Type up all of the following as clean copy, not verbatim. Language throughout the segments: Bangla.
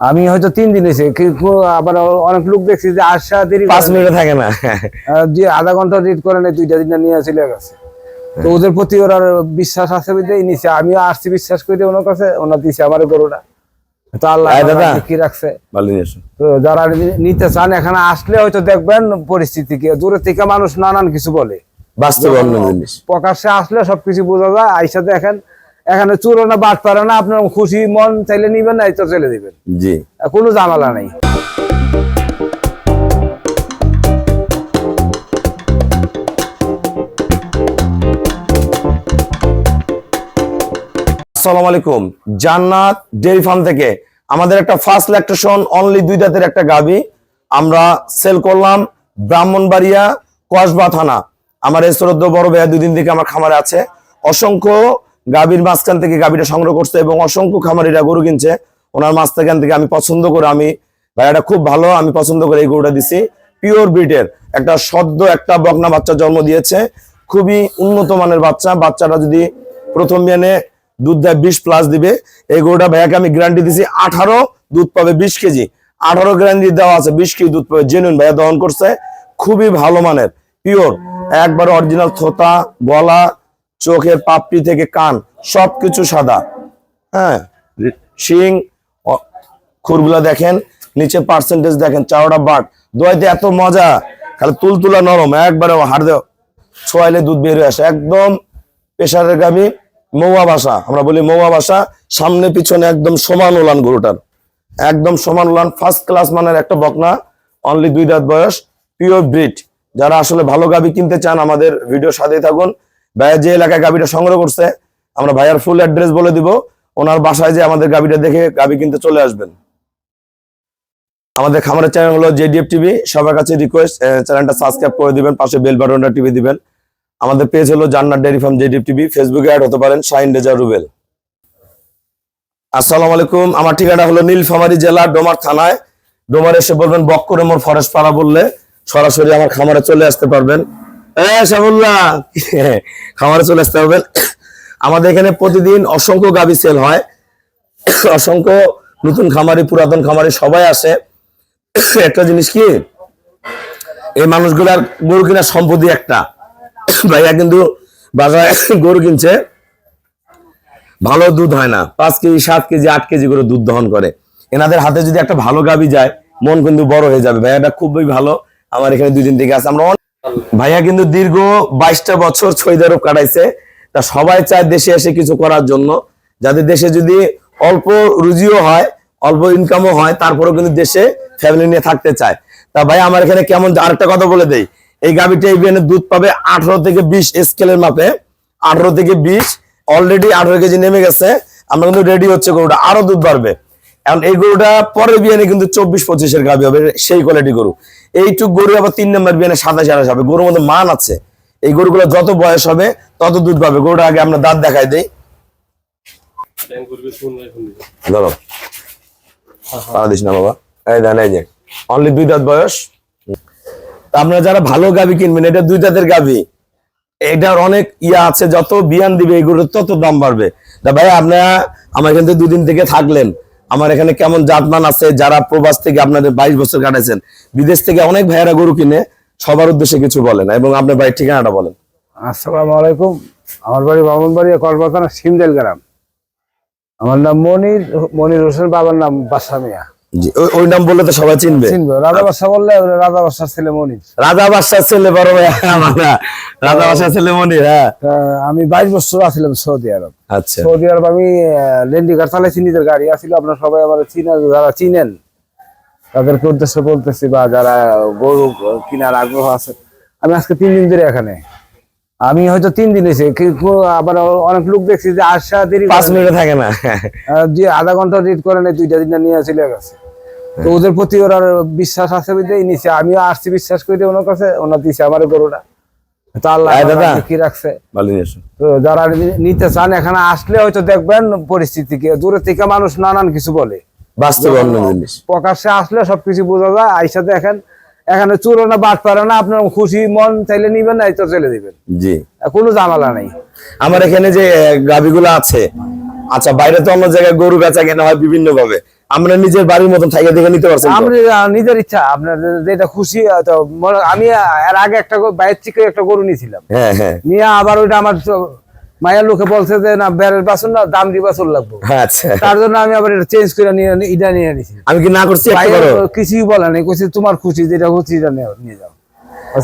আমি হয়তো 3 দিন হয়েছে, কিন্তু আবার অনেক লোক দেখছি যে আসা দেরি 5 মিনিট থাকে না। যে আধা ঘন্টা রিড করে নেই, 2টা 3টা নিয়ে চলে গেছে। তো ওদের প্রতি ওরা বিশ্বাস আছে বিধায় নিছে। আমিও আসছি বিশ্বাস করে ওনার কাছে, ওনার দিছে আমার গরুটা। তো আল্লাহ কি রাখছে তো যারা নিতে চান এখানে আসলে হয়তো দেখবেন পরিস্থিতি কি। দূরে থেকে মানুষ নানান কিছু বলে, বাস্তব অন্য জিনিস। প্রকাশ্যে আসলে সবকিছু বোঝা যায়। আইসা দেখেন এখানে চুরো না বাট পারে না, আপনার খুশি মন চাইলে নিবেন, না তো চলে দিবেন। জি, কোনো ঝামেলা নেই। আসসালামু আলাইকুম। জান্নাত ডেইরি ফার্ম থেকে আমাদের একটা ফার্স্ট ল্যাকটেশন অনলি 2 দাঁতের একটা গাভী আমরা সেল করলাম ব্রাহ্মণবাড়িয়া কসবা থানা। আমার এই শ্রদ্ধ বড় ভাইয়া 2 দিন থেকে আমার খামারে আছে। অসংখ্য গাভীর মাঝখান থেকে গাভীটা সংগ্রহ করছে এবং অসংখ্য খামারিরা গরু কিনছে ওনার মাঝখান থেকে। আমি পছন্দ করে, আমি ভাইয়াটা খুব ভালো, আমি পছন্দ করে এই গরুটা দিছি। পিওর ব্রিডের একটা সদ্য একটা বকনা বাচ্চা জন্ম দিয়েছে, খুবই উন্নত মানের বাচ্চা। বাচ্চাটা যদি প্রথম বিয়ানে দুধ দেয় 20+ দিবে। এই গরুটা ভাইয়াকে আমি গ্যারান্টি দিছি 18 দুধ পাবে 20 কেজি। 18 গ্যারান্টি দেওয়া আছে, 20 কেজি দুধ পাবে। জেনুইন ভাইয়া দহন করছে, খুবই ভালো মানের পিওর, একবার অরিজিনাল থোতা, গলা, চোখের পাপড়ি থেকে কান সবকিছু সাদা। হ্যাঁ, শিং খুরগুলা দেখেন, নিচে পার্সেন্টেজ দেখেন, চাওড়া বাট, দোয়াইতে এত মজা, খালি তুলতুলা নরম, একবারে হাড় দেও ছোয়াইলে দুধ বের হয়ে আসে। একদম প্রেসারের গাভী, মৌয়া বাসা, আমরা বলি মৌয়া বাসা, সামনে পিছনে একদম সমান উলান গরুটার, একদম সমান উলান, ফার্স্ট ক্লাস মানের একটা বকনা, অনলি 2 দাঁত বয়স, পিওর ব্রিড। যারা আসলে ভালো গাভী কিনতে চান আমাদের ভিডিও সাথে থাকুন। ভাইয়া যে এলাকায় গাভীটা সংগ্রহ করছে আমরা ভাইয়ার ফুল অ্যাড্রেস বলে দিব, ওনার বাসায় যে আমাদের গাভীটা দেখে গাভী কিনতে চলে আসবেন। আমাদের খামারের চ্যানেল হলো জেডিএফ টিভি, সবার কাছে রিকোয়েস্ট চ্যানেলটা সাবস্ক্রাইব করে দিবেন, পাশে বেল বাটনটা টিপে দিবেন। আমাদের পেজ হলো জান্নাত ডেইরি ফার্ম জেডিএফ টিভি, ফেসবুকে অ্যাড হতে পারেন শাহিন রেজা রুবেল। আসসালামু আলাইকুম। আমার ঠিকানা হলো নীলফামারী জেলা ডোমার থানায়। ডোমার এসে বলবেন বক্করে মোর ফরেস্ট পাড়া, বললে সরাসরি আমার খামারে চলে আসতে পারবেন। খামারে চলে আসতে পারবেন। আমাদের এখানে প্রতিদিন অসংখ্য গাভী সেল হয়, অসংখ্য নতুন খামারি পুরাতন খামারি সবাই আসে। একটা জিনিস কি, এই মানুষগুলার গরু কিনা সম্পত্তি একটা। ভাইয়া কিন্তু বাজারে গরু কিনছে, ভালো দুধ হয় না, 5 কেজি 7 কেজি 8 কেজি করে দুধ দহন করে। এনাদের হাতে যদি একটা ভালো গাভী যায় মন কিন্তু বড় হয়ে যাবে। ভাইয়াটা খুবই ভালো, আমার এখানে 2 দিন থেকে আছে। আমরা ভাইয়া কিন্তু দীর্ঘ 22টা বছর সৌদি আরব কাটাইছে। তা সবাই চায় দেশে এসে কিছু করার জন্য, যাদের দেশে যদি অল্প রুজিও হয়, অল্প ইনকামও হয়, তারপরেও কিন্তু দেশে ফ্যামিলি নিয়ে থাকতে চায়। তা ভাই আমার এখানে কেমন, আরেকটা কথা বলে দেই, এই গাভীটা এই বিয়ানে দুধ পাবে 18 থেকে 20 স্কেলের মাপে, 18 থেকে 20, অলরেডি 18 কেজি নেমে গেছে। আমরা কিন্তু রেডি হচ্ছে, গরুটা আরো দুধ বাড়বে। এখন এই গরুটা পরের বিয়ানে কিন্তু 24-25 গাভী হবে, সেই কোয়ালিটি গরু। এইটুক গরু আবার 3 নম্বর বিয়ানে 27-28 হবে। গরুর মধ্যে মান আছে। এই গরুগুলো যত বয়স হবে তত দুধ পাবে। গরুটা আগে আমরা দাঁত দেখাই দেই, ধরো দিস না বাবা, এই দেন, এই যে অনলি 2 দাঁত বয়স। আপনারা যারা ভালো গাভী কিনবেন, এটা 2 দাঁতের গাভী, এটার অনেক ইয়া আছে, যত বিয়ান দিবে এগুলোর তত দাম বাড়বে। তা ভাই আপনারা আমার এখান থেকে 2 দিন থেকে থাকলেন, আমার এখানে কেমন জাতমান আছে, যারা প্রবাস থেকে আপনাদের 22 বছর কাটাইছেন, বিদেশ থেকে অনেক ভাইয়েরা গরু কিনে, সবার উদ্দেশ্যে কিছু বলেন এবং আপনার বাড়ির ঠিকানাটা বলেন। আসসালামু আলাইকুম। আমার বাড়ি ব্রাহ্মণবাড়িয়া কসবা থানা সিমদেল গ্রাম। আমার নাম মনির হোসেন, বাবার নাম বাদশা মিয়া। জি, ওই নাম বললে তো সবাই চিনবে। রাজা বাদশা বললে রাজা বাদশার ছেলে মনির। রাজা বাদশার ছেলে, বড় ভাই রাজা বাদশার ছেলে মনির। হ্যাঁ, আমি 22 বছর আছিলাম সৌদি আরব। আচ্ছা, সৌদি আরব আমি লেন্ডি কার চালাইছি, নিজের গাড়ি আছিল। আপনার সবাই আমার যারা চিনেন তাদেরকে উদ্দেশ্য বলতেছি, বা যারা গরু কিনার আগ্রহ আছে। আমি আজকে 3 দিন ধরে এখানে। আমি হয়তো 3 দিন হয়েছে, কিন্তু আবার অনেক লোক দেখছি যে আসা দেরি 5 মিনিট থাকে না, যে আধা ঘন্টা রিড করে নেই, 2টা 3টা নিয়ে চলে গেছে। তো ওদের প্রতি ওরা বিশ্বাস আছে বিধায় নিছে। আমিও আসছি বিশ্বাস করে ওনার কাছে, ওনার দিছে আমার গরুটা। তো আল্লাহ কি রাখছে। তো যারা নিতে চান এখানে আসলে হয়তো দেখবেন পরিস্থিতি কি। দূরে থেকে মানুষ নানান কিছু বলে, বাস্তব অন্য জিনিস। প্রকাশ্যে আসলে সবকিছু বোঝা যায়। আইসা দেখেন এখানে চুরো না বাট পারে না, আপনার খুশি মন চাইলে নিবেন, না তো চলে দিবেন। জি, কোনো ঝামেলা নেই। আমার এখানে যে গাভীগুলো আছে, আচ্ছা বাইরে তো অন্য জায়গায় গরু বেচা কেনা হয় বিভিন্ন ভাবে, আমরা নিজের বাড়ির মতন থাইকে দেখে নিতে পারছেন তো? আমি নিজের ইচ্ছা আপনার যেটা খুশি হয়তো আমি এর আগে একটা বাইরের থেকে একটা গরু নিয়েছিলাম, হ্যাঁ হ্যাঁ নিয়ে আবার ওইটা আমার মায়ের লোকে বলছে যে না বেড়ের বাছুর না দাম দিয়ে বাছুর লাগবে, আচ্ছা তার জন্য আমি আবার এটা চেঞ্জ করে নিয়ে এটা নিয়ে নিয়েছি। আমি কি না করছি ভাইয়ের কিছুই বলে নাই, কইছে তোমার খুশি যেটা খুশি এটা নিয়ে যাও।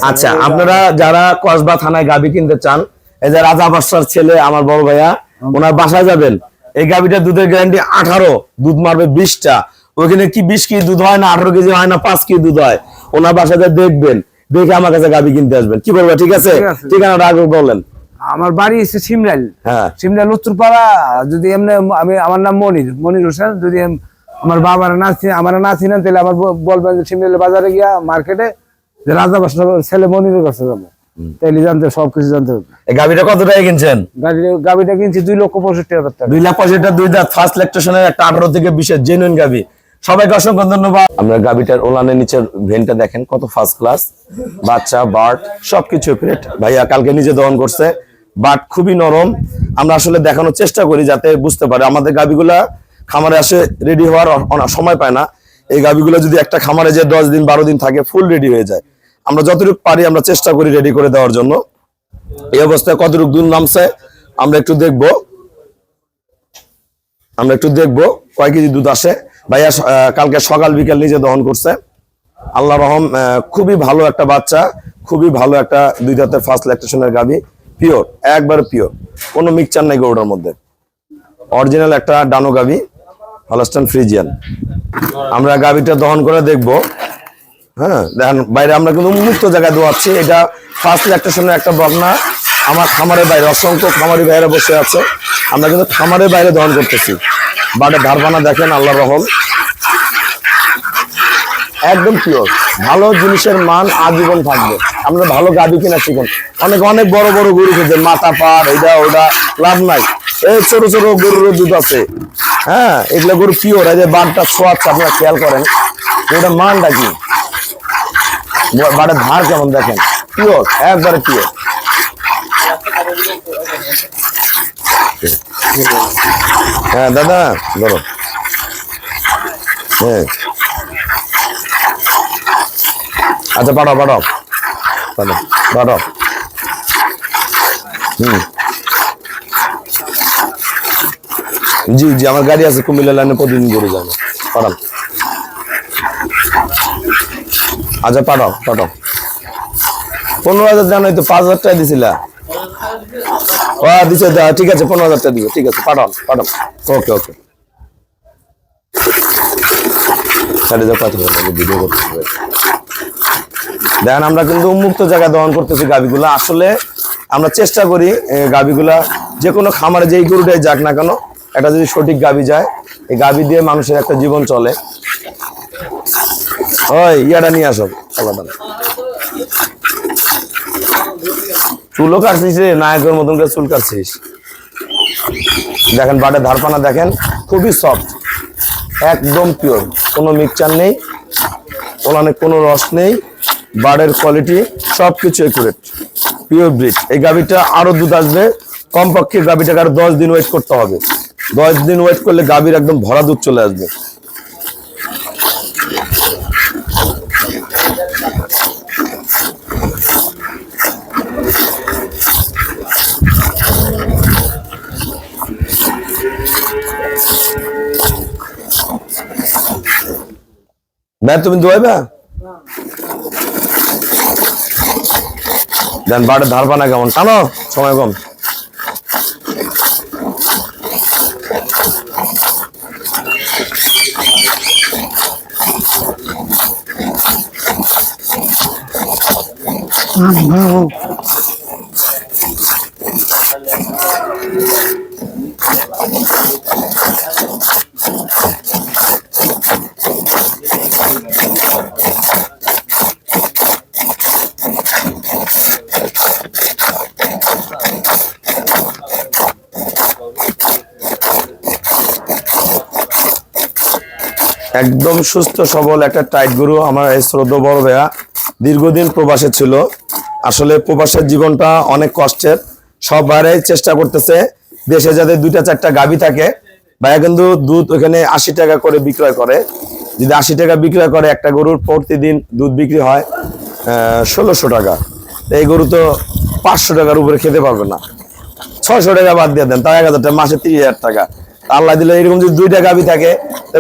আচ্ছা আপনারা যারা কসবা থানায় গাবি কিনতে চান, এই যে রাজা বাদশার ছেলে আমার বড় ভাইয়া, ওনার বাসায় যাবেন, এই গাবিটা দুধের গ্যারান্টি 18, দুধ মারবে 20টা। ওইখানে কি 20 কেজি দুধ হয় না 18 কেজি হয় না 5 কেজি দুধ হয়, ওনার বাসায় দেখবেন, দেখে আমার কাছে গাবি কিনতে আসবেন। কি বলবো? ঠিক আছে, ঠিকানাটা আগে বলেন। আমার বাড়ি হচ্ছে সিমরাইল, হ্যাঁ সিমরাইল উত্তরপাড়া। যদি এমনি আমার নাম মনির হোসেন, যদি আমার বাবার আমার না চিনেন তাহলে আমার বলবেন যে সিমরাইল বাজারে গিয়া মার্কেটে যে রাজা বাসার ছেলে মনিরের কাছে যাবো, তাইলে জানতে সবকিছু জানতে হবে। এই গাবিটা কত টাকা কিনছেন? গাবিটা কিনছি 2,65,000 টাকা। 2,65,000 দুই দাঁত ফার্স্ট ল্যাকটেশনের একটা 18 থেকে 20 জেনুইন গাবি। সবাইকে অসংখ্য ধন্যবাদ। আমরা গাবিটার ওলানের নিচের ভেনটা দেখেন কত ফার্স্ট ক্লাস, বাচ্চা বাট সবকিছু অ্যাকুরেট। ভাইয়া কালকে নিজে দহন করছে, বাট খুবই নরম। আমরা আসলে দেখানোর চেষ্টা করি যাতে বুঝতে পারে। আমাদের গাবিগুলা খামারে আসে রেডি হওয়ার সময় পায় না। এই গাবিগুলো যদি একটা খামারে যে 10 দিন 12 দিন থাকে ফুল রেডি হয়ে যায়। আমরা যতটুকু পারি আমরা চেষ্টা করি রেডি করে দেওয়ার জন্য। এই অবস্থায় কতটুকু দুধ নামছে আমরা একটু দেখবো, কয় কেজি দুধ আসে। ভাইয়া কালকে সকাল বিকেল নিজে দহন করছে, আল্লাহ রহম। খুবই ভালো একটা বাচ্চা, খুবই ভালো একটা দুই দাঁতের ফার্স্ট ল্যাকটেশনের গাবি, পিওর, একবার পিওর, কোনো মিক্সচার নাই গরুটার মধ্যে। অরিজিনাল একটা ডানো গাবি, হলস্টাইন ফ্রিজিয়ান। আমরা গাবিটা দহন করে দেখবো। হ্যাঁ দেখেন বাইরে আমরা কিন্তু মুক্ত জায়গায় দোয়াচ্ছি। এটা ফার্স্ট ল্যাকটেশনের একটা বকনা। আমার খামারের বাইরে অসংখ্য খামারি বাইরে বসে আছে, আমরা কিন্তু খামারের বাইরে দহন করতেছি। বাড়ে ধারবানা দেখেন, আল্লাহ রহম, একদম পিওর। ভালো জিনিসের মান আজীবন থাকবে। আমরা ভালো গাবি কিনা শিখুন। অনেক বড় বড় গরু খেতে মাথা পাড় এটা ওটা লাভ নাই। এই ছোট ছোট গরুর দুধ আছে, হ্যাঁ এগুলো গরু পিওর। এই যে বারটা ছোঁয়াচ্ছে আপনারা খেয়াল করেন, এটা মানটা কি, বাড়ের ধার কেমন দেখেন, পিওর, একবারে পিওর। হ্যাঁ দাদা ধরো, হ্যাঁ আচ্ছা পাঠাও। জি আমার গাড়ি আছে, কুমিল্লা লাইনে প্রতিদিন গরু যাবে, পাঠান। আচ্ছা পাঠাও 15,000 জানোই তো, 5,000 টাকা দিছিলা। দিছে, ঠিক আছে 15,000 টাকা দিব, ঠিক আছে পাঠান। ওকে ভিডিও করতে হবে। দেখেন আমরা কিন্তু উন্মুক্ত জায়গায় দহন করতেছি গাবিগুলা। আসলে আমরা চেষ্টা করি গাবিগুলা যে কোনো খামারে যেই গরুটাই যাক না কেন, এটা যদি সঠিক গাবি যায়, এই গাবি দিয়ে মানুষের একটা জীবন চলে। ওই ইয়াটা নিয়ে আসো, চুলও কাটছিস রে, নায়কের মতন করে চুল কাটছিস। দেখেন বাটের ধারপানা দেখেন, খুবই সফট, একদম পিওর, কোনো মিক্সচার নেই, ওলানে কোনো রস নেই, বাড়ের কোয়ালিটি সবকিছু একুরেট, পিওর ব্রিড। এই গাভিটা আরো দুধ আসবে, কমপক্ষে গাভিটাকে আরো 10 দিন ওয়েট করতে হবে। 10 দিন ওয়েট করলে গাভির একদম ভরা দুধ চলে আসবে। ভাই তুমি দোয়াইবা দেন, বাড়ির ধারপানা কেমন টানো, সময় কম। একদম সুস্থ সবল একটা টাইট গরু। আমার এই শ্রদ্ধা বড় ভাইয়া দীর্ঘদিন প্রবাসে ছিল। আসলে প্রবাসের জীবনটা অনেক কষ্টের, সব বাইরে চেষ্টা করতেছে দেশে যাতে 2টা 4টা গাভী থাকে ভাইয়া কিন্তু দুধ ওখানে 80 টাকা করে বিক্রয় করে। যদি 80 টাকা বিক্রয় করে, একটা গরুর প্রতিদিন দুধ বিক্রি হয় 1600 টাকা। এই গরু তো 500 টাকার উপরে খেতে পারবে না। 600 টাকা বাদ দিয়ে দেন, তাও 1000 টাকা, মাসে 30,000 টাকা। আল্লাহ দিলে এরকম যদি 2টা গাভী থাকে,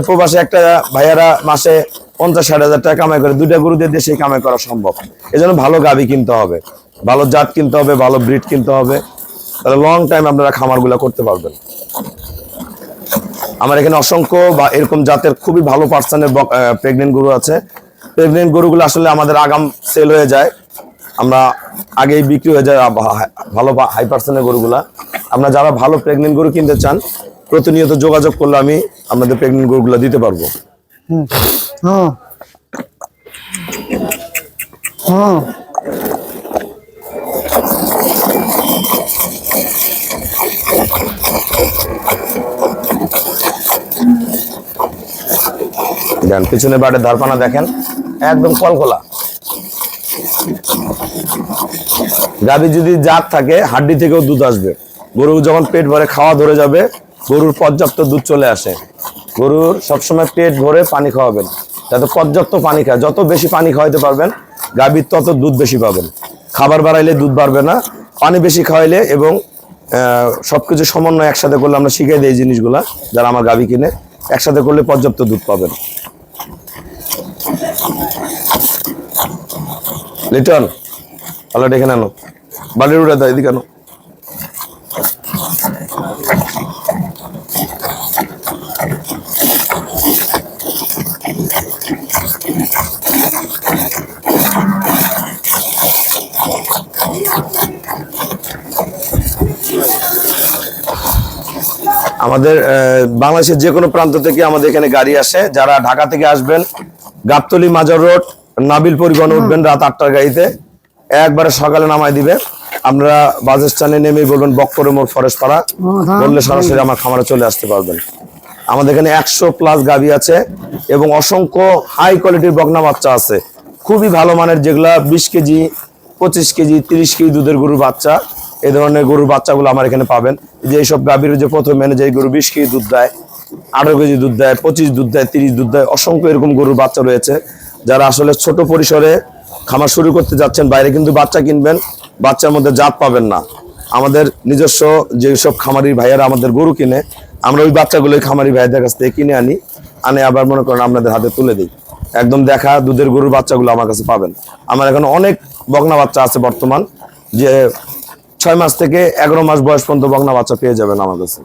প্রবাসে একটা ভাইয়ারা মাসে 50-60 হাজার টাকা কামাই করে। 2টা গরু দিয়ে দেশে কামাই করা সম্ভব। এই জন্য ভালো গাভী কিনতে হবে, ভালো জাত কিনতে হবে, ভালো ব্রিড কিনতে হবে, তাহলে লং টাইম আপনারা খামারগুলা করতে পারবেন। আমার এখানে অসংখ্য বা এরকম জাতের খুবই ভালো পার্সেন্টের প্রেগনেন্ট গরু আছে। প্রেগনেন্ট গরুগুলো আসলে আমাদের আগাম সেল হয়ে যায়, আমরা আগেই বিক্রি হয়ে যায় ভালো হাই পার্সেন্টের গরুগুলা। আমরা যারা ভালো প্রেগনেন্ট গরু কিনতে চান, প্রতিনিয়ত যোগাযোগ করলে আমি আপনাদের প্রেগনেন্ট গরুগুলা দিতে পারবো। দেন পিছনে বাটের ধারপানা দেখেন, একদম কলকলা। গাভী যদি জাত থাকে, হাড্ডি থেকেও দুধ আসবে। গরু যখন পেট ভরে খাওয়া ধরে যাবে, গরুর পর্যাপ্ত দুধ চলে আসে। গরুর সবসময় পেট ভরে পানি খাওয়াবেন, যাতে পর্যাপ্ত পানি খায়। যত বেশি পানি খাওয়াইতে পারবেন গাভীর, তত দুধ বেশি পাবেন। খাবার বাড়াইলে দুধ বাড়বে না, পানি বেশি খাওয়াইলে এবং সবকিছু সমন্বয় একসাথে করলে, আমরা শিখাই দিই এই জিনিসগুলা যারা আমার গাভী কিনে, একসাথে করলে পর্যাপ্ত দুধ পাবেন। লিটন, তাহলে ডেকে আনো, বাড়ির উঠে দাও, এদিকে আনো। আমাদের বাংলাদেশের যে কোনো প্রান্ত থেকে আমাদের এখানে গাড়ি আসে। যারা ঢাকা থেকে আসবেন, গাবতলী মাজার রোড নাবিল পরিবহন উঠবেন রাত 8টার গাড়িতে, একবারে সকালে নামাই দিবে। আপনারা বাস স্ট্যান্ডে নেমে বলবেন বক্করে মোড় ফরেস্ট পাড়া, বললে সরাসরি আমার খামারে চলে আসতে পারবেন। আমাদের এখানে 100+ গাভী আছে এবং অসংখ্য হাই কোয়ালিটির বকনা বাচ্চা আছে, খুবই ভালো মানের, যেগুলা 20 কেজি, 25 কেজি, 30 কেজি দুধের গরুর বাচ্চা। এই ধরনের গরুর বাচ্চাগুলো আমার এখানে পাবেন। যে এইসব গাভীর যে প্রথম মেনে যে গরু 20 কেজি দুধ দেয়, 18 কেজি দুধ দেয়, 25 দুধ দেয়, 30 দুধ দেয়, অসংখ্য এরকম গরুর বাচ্চা রয়েছে। যারা আসলে ছোট পরিসরে খামার শুরু করতে যাচ্ছেন, বাইরে কিন্তু বাচ্চা কিনবেন, বাচ্চার মধ্যে জাত পাবেন না। আমাদের নিজস্ব যেসব খামারি ভাইয়ারা আমাদের গরু কিনে, আমরা ওই বাচ্চাগুলোই খামারি ভাইয়াদের কাছ থেকে কিনে আনি, আবার মনে করেন আপনাদের হাতে তুলে দিই। একদম দেখা দুধের গরুর বাচ্চাগুলো আমার কাছে পাবেন। আমার এখানে অনেক বকনা বাচ্চা আছে বর্তমান, যে 6 মাস থেকে 11 মাস বয়স পর্যন্ত বকনা বাচ্চা পেয়ে যাবেন আমার কাছে।